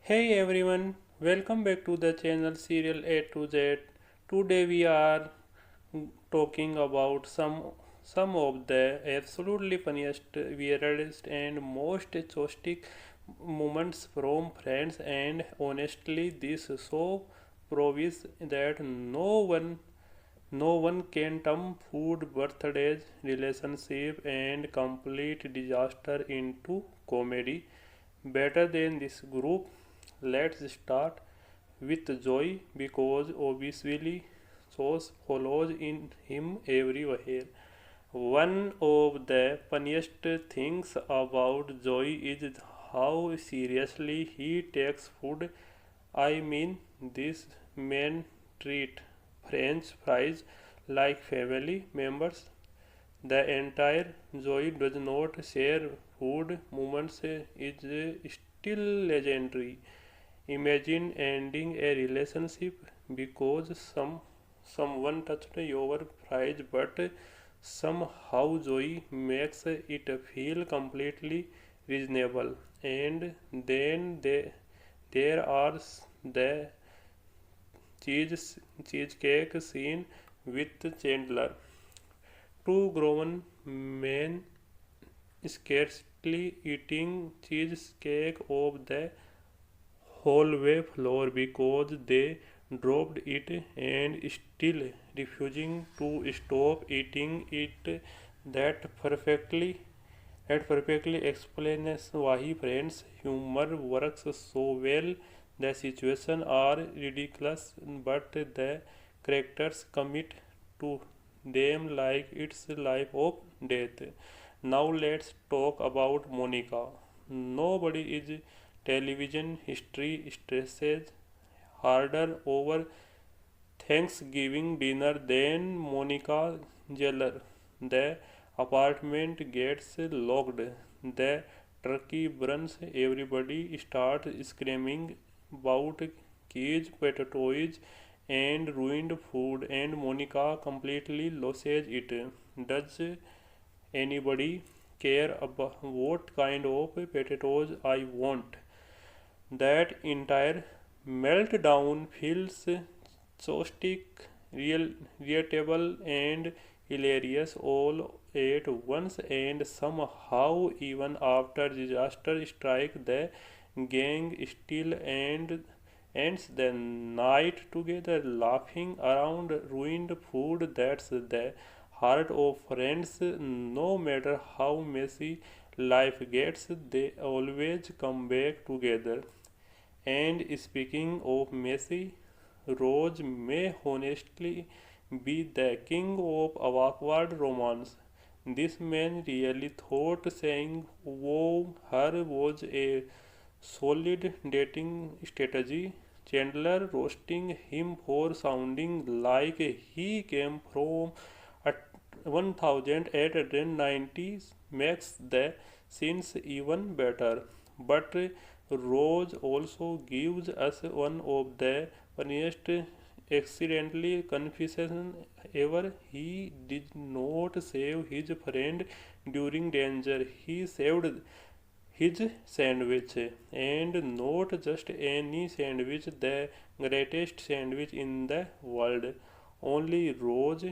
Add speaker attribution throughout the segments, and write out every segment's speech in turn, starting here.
Speaker 1: Hey everyone, welcome back to the channel Serial A to Z. Today we are talking about some of the absolutely funniest, weirdest and most chaotic moments from Friends, and honestly this so proves that no one can turn food, birthdays, relationship, and complete disaster into comedy better than this group. Let's start with Joy because obviously Sauce follows in him everywhere. One of the funniest things about Joy is how seriously he takes food. I mean, this man treat French fries like family members. The entire Joy does not share food moments is still legendary. Imagine ending a relationship because someone touched your fries, but somehow Joy makes it feel completely reasonable. And then there are the cheesecake scene with Chandler. Two grown men scarcely eating cheesecake off the hallway floor because they dropped it and still refusing to stop eating it. That perfectly that perfectly explains why Friends humor works so well. The situations are ridiculous, but the characters commit to them like it's life or death. Now let's talk about Monica. Nobody is television history stresses harder over Thanksgiving dinner than Monica Geller. The apartment gets locked. The turkey burns. Everybody starts screaming about cage potatoes and ruined food, and Monica completely loses it. Does anybody care about what kind of potatoes I want? That entire meltdown feels caustic, relatable, and hilarious all at once, and somehow, even after disaster strike, the gang still ends the night together, laughing around ruined food. That's the heart of Friends. No matter how messy life gets, they always come back together. And speaking of Messi, Rose may honestly be the king of awkward romance. This man really thought saying wow her was a solid dating strategy. Chandler roasting him for sounding like he came from a 1890s makes the scenes even better. But Rose also gives us one of the funniest accidentally confession ever. He did not save his friend during danger. He saved his sandwich, and not just any sandwich, the greatest sandwich in the world. Only Rose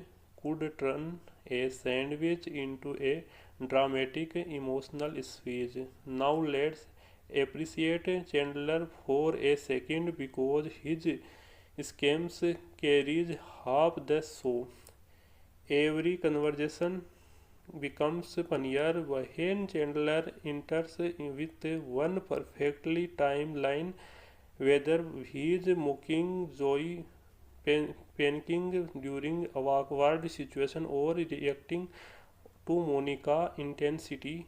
Speaker 1: could turn a sandwich into a dramatic emotional speech. Now let's appreciate Chandler for a second because his schemes carries half the show. Every conversation becomes funnier when Chandler enters with one perfectly timed line, whether he is mocking Joey, panicking during a awkward situation, or reacting to Monica intensity.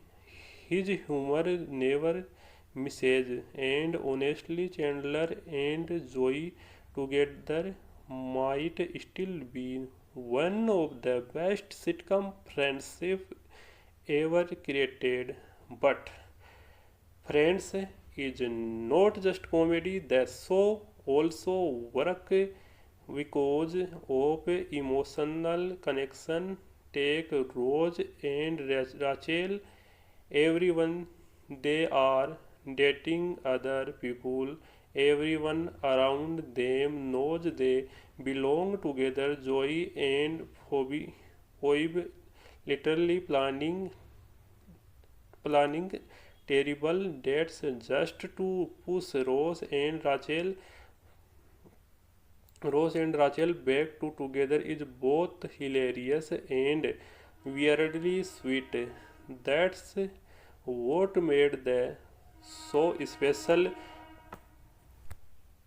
Speaker 1: His humor never misses, and honestly, Chandler and Joey together might still be one of the best sitcom friendship ever created. But Friends is not just comedy, the show also work because of emotional connection. Take Rose and Rachel, everyone they are dating other people. Everyone around them knows they belong together. Joey and Phoebe literally planning terrible dates just to push Rose and Rachel back to together is both hilarious and weirdly sweet. That's what made the so special.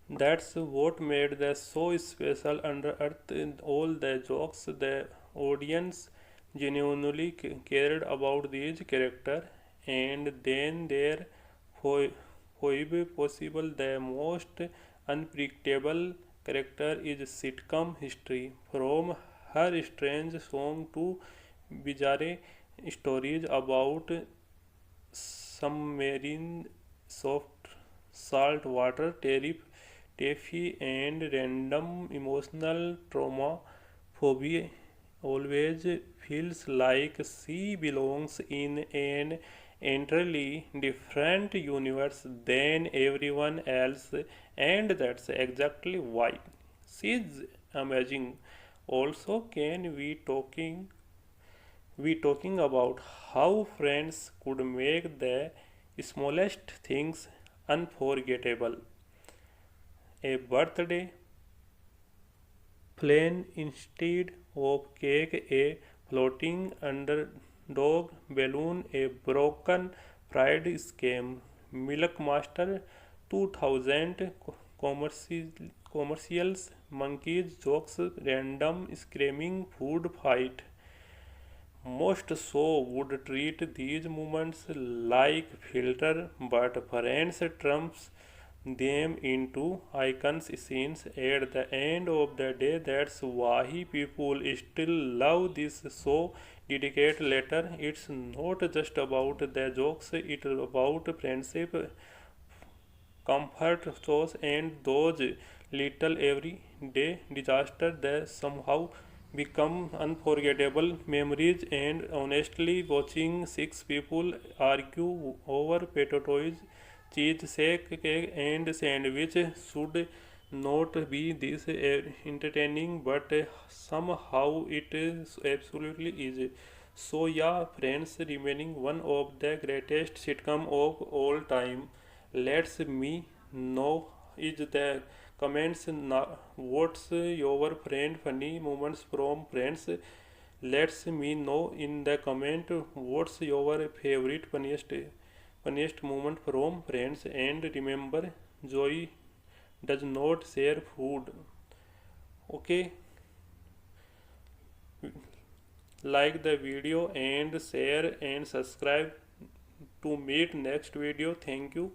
Speaker 1: That's what made the so special. Under Earth, in all the jokes, the audience genuinely cared about these characters, and then there Phoebe, possible the most unpredictable character is sitcom history. From her strange song to bizarre stories about submarine soft salt water taffy and random emotional trauma. Phobia always feels like she belongs in an entirely different universe than everyone else, and that's exactly why she's amazing. Also, can we talking about how friends could make the smallest things unforgettable. A birthday plan instead of cake, a floating underdog balloon, a broken pride scam, Milk Master 2000 commercials, monkeys jokes, random screaming food fight. Most so would treat these moments like filter, but friends trumps them into icons scenes at the end of the day. That's why people still love this so dedicate later. It's not just about the jokes, it's about friendship, comfort shows, and those little everyday disasters that somehow become unforgettable memories. And honestly, watching six people argue over potatoes, cheese shake, cake, and sandwich should not be this entertaining, but somehow it is absolutely is. So yeah, Friends remaining one of the greatest sitcom of all time. Let's me know is the comments now. What's your friend funny moments from Friends? Let's me know in the comment what's your favorite funniest moment from Friends. And remember, Joy does not share food. Okay, like the video and share and subscribe to meet next video. Thank you.